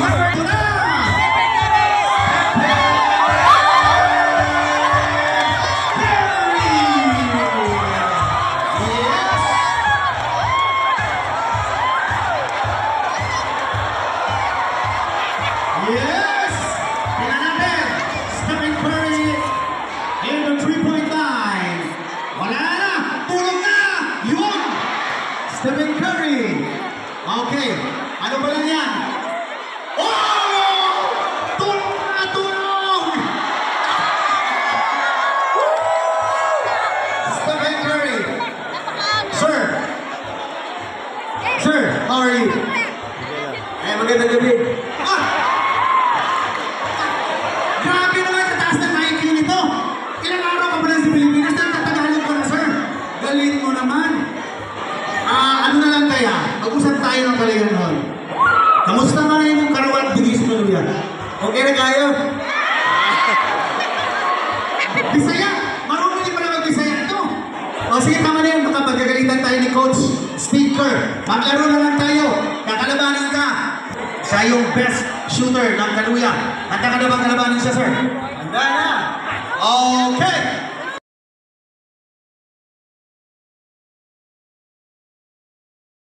Ito na! Yes! Tingnan natin! Stephen Curry in the three-point line. Wala na! Tulog na! Yun! Stephen Curry. Okay. Ano ba lang yan? Oh! Tulog na! Tulog! Stephen Curry. Sir! Sir, how are you? Eh, magandang gabi. Ah! Grabe naman sa taas ng IQ nito. Ilang araw ka ba lang sa Pilipinas? Nagtatagalog ko na, sir. Galing mo naman. Ano na lang kaya? Mag-usap tayo ng kalayan hall. Kamusta nga na yung karawan bigis mo luya? Okay na kayo? Bisaya! Marunong din pala mag-Bisaya ito. O sige, tama na yan. Baka pagkagalitan tayo ni Coach Speaker. Maglaro na lang tayo. Kakalabanin ka. Siya yung best shooter ng Kaluya. Handa ka na bang kalabanin siya, sir? Handa na!